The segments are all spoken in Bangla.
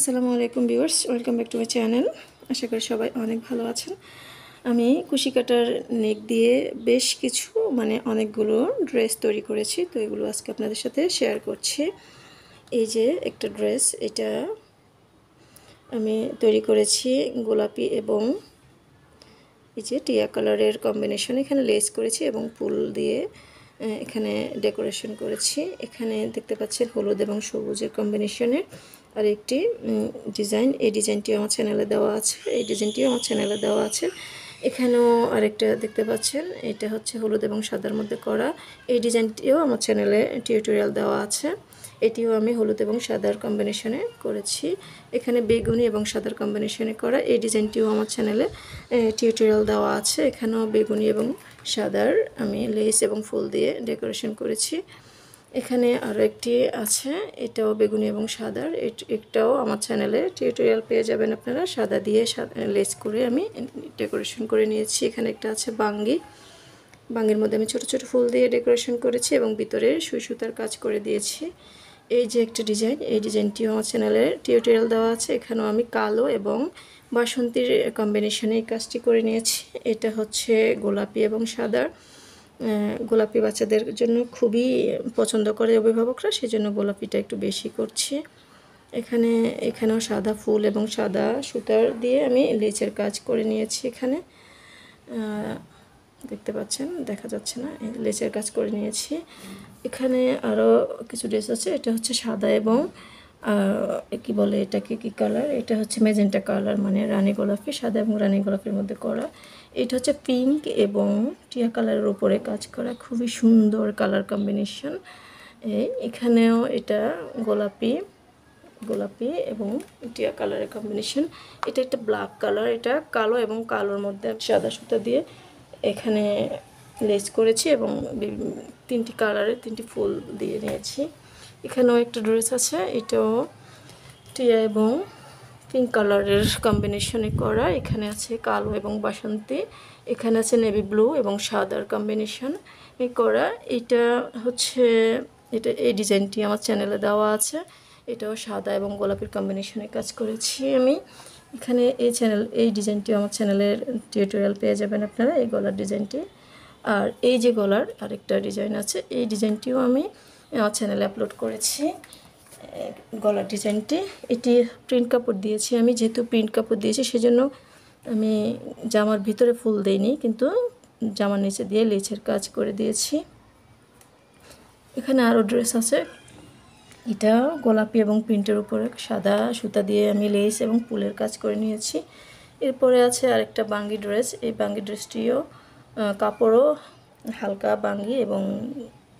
আসসালামু আলাইকুম viewers, welcome back to my channel. আশা করি সবাই অনেক ভালো আছেন। আমি কুশি কাটার নেক দিয়ে বেশ কিছু অনেকগুলো ড্রেস তৈরি করেছি, তো এগুলো আজকে আপনাদের সাথে শেয়ার করছি। এই যে একটা ড্রেস, এটা আমি তৈরি করেছি গোলাপি এবং এই যে টিয়া কালারের কম্বিনেশন। এখানে লেস করেছি এবং ফুল দিয়ে এখানে ডেকোরেশন করেছি। এখানে দেখতে পাচ্ছেন হলুদ এবং সবুজের কম্বিনেশনের আর একটি ডিজাইন। এই ডিজাইনটিও আমার চ্যানেলে দেওয়া আছে, এই ডিজাইনটিও আমার চ্যানেলে দেওয়া আছে। এখানেও আরেকটা দেখতে পাচ্ছেন, এটা হচ্ছে হলুদ এবং সাদার মধ্যে করা। এই ডিজাইনটিও আমার চ্যানেলে টিউটোরিয়াল দেওয়া আছে। এটিও আমি হলুদ এবং সাদার কম্বিনেশনে করেছি। এখানে বেগুনি এবং সাদার কম্বিনেশনে করা এই ডিজাইনটিও আমার চ্যানেলে টিউটোরিয়াল দেওয়া আছে। এখানেও বেগুনি এবং সাদার আমি লেস এবং ফুল দিয়ে ডেকোরেশন করেছি। এখানে আরও একটি আছে, এটাও বেগুনি এবং সাদার। এটাও আমার চ্যানেলে টিউটোরিয়াল পেয়ে যাবেন আপনারা। সাদা দিয়ে লেস করে আমি ডেকোরেশন করে নিয়েছি। এখানে একটা আছে বাঙ্গির মধ্যে আমি ছোট ছোট ফুল দিয়ে ডেকোরেশন করেছি এবং ভিতরে সুই সুতার কাজ করে দিয়েছি। এই যে একটা ডিজাইন, এই ডিজাইনটিও আমার চ্যানেলে টিউটোরিয়াল দেওয়া আছে। এখানেও আমি কালো এবং বাসন্তীর কম্বিনেশনে এই কাজটি করে নিয়েছি। এটা হচ্ছে গোলাপি এবং সাদার। গোলাপি বাচ্চাদের জন্য খুবই পছন্দ করে অভিভাবকরা, সেজন্য গোলাপিটা একটু বেশি করছি। এখানেও সাদা ফুল এবং সাদা সুতার দিয়ে আমি লেচের কাজ করে নিয়েছি। এখানে দেখতে পাচ্ছেন, দেখা যাচ্ছে না, লেচের কাজ করে নিয়েছি। এখানে আরও কিছু ড্রেস আছে। এটা হচ্ছে সাদা এবং কি বলে এটাকে, কি কালার, এটা হচ্ছে মেজেন্টা কালার, মানে রানী গোলাপি, সাদা এবং রানী গোলাপির মধ্যে করা। এটা হচ্ছে পিঙ্ক এবং টিয়া কালারের উপরে কাজ করা, খুবই সুন্দর কালার কম্বিনেশন। এখানেও এটা গোলাপি এবং টিয়া কালারের কম্বিনেশন। এটা একটা ব্ল্যাক কালার, এটা কালো এবং কালোর মধ্যে সাদা সুতা দিয়ে এখানে লেস করেছি এবং তিনটি কালারের তিনটি ফুল দিয়ে নিয়েছি। এখানেও একটা ড্রেস আছে, এটাও টিয়া এবং পিঙ্ক কালারের কম্বিনেশনে করা। এখানে আছে কালো এবং বাসন্তী, এখানে আছে নেভি ব্লু এবং সাদার কম্বিনেশন করা। এই ডিজাইনটি আমার চ্যানেলে দেওয়া আছে। এটাও সাদা এবং গোলাপের কম্বিনেশনে কাজ করেছি আমি। এখানে এই ডিজাইনটিও আমার চ্যানেলের টিউটোরিয়াল পেয়ে যাবেন আপনারা, এই গলার ডিজাইনটি। আর এই যে গলার আরেকটা ডিজাইন আছে, এই ডিজাইনটিও আমি আমার চ্যানেলে আপলোড করেছি। গলার ডিজাইনটি, এটি প্রিন্ট কাপড় দিয়েছি আমি। যেহেতু প্রিন্ট কাপড় দিয়েছি সেজন্য আমি জামার ভিতরে ফুল দেইনি, কিন্তু জামার নিচে দিয়ে লেচের কাজ করে দিয়েছি। এখানে আরও ড্রেস আছে, এটা গোলাপি এবং প্রিন্টের উপরে সাদা সুতা দিয়ে আমি লেস এবং ফুলের কাজ করে নিয়েছি। এরপরে আছে আরেকটা বাঙ্গি ড্রেস। এই বাঙ্গি ড্রেসটিও কাপড়ও হালকা বাঙ্গি এবং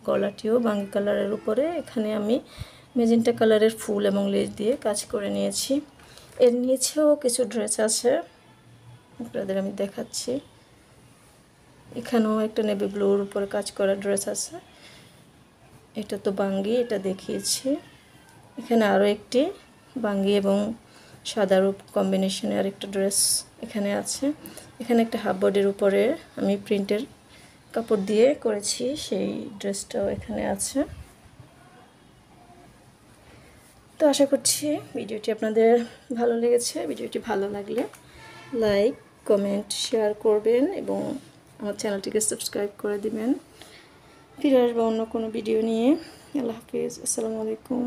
গলাটিও বাঙ্গি কালারের উপরে। এখানে আমি মেজেন্টা কালারের ফুল এবং লেস দিয়ে কাজ করে নিয়েছি। এর নিচেও কিছু ড্রেস আছে, আপনাদের আমি দেখাচ্ছি। এখানেও একটা নেভি ব্লুর উপরে কাজ করা ড্রেস আছে। এটা তো বাঙ্গি, এটা দেখিয়েছি। এখানে আরও একটি বাঙ্গি এবং সাদার কম্বিনেশনে আরেকটা ড্রেস এখানে আছে। এখানে একটা হাফ বডির উপরে আমি প্রিন্টের কাপড় দিয়ে করেছি, সেই ড্রেসটাও এখানে আছে। তো আশা করছি ভিডিওটি আপনাদের ভালো লেগেছে। ভিডিওটি ভালো লাগলে লাইক, কমেন্ট, শেয়ার করবেন এবং আমার চ্যানেলটিকে সাবস্ক্রাইব করে দিবেন। ফিরে আসবো অন্য কোনো ভিডিও নিয়ে। আল্লাহ হাফিজ, আসসালামু আলাইকুম।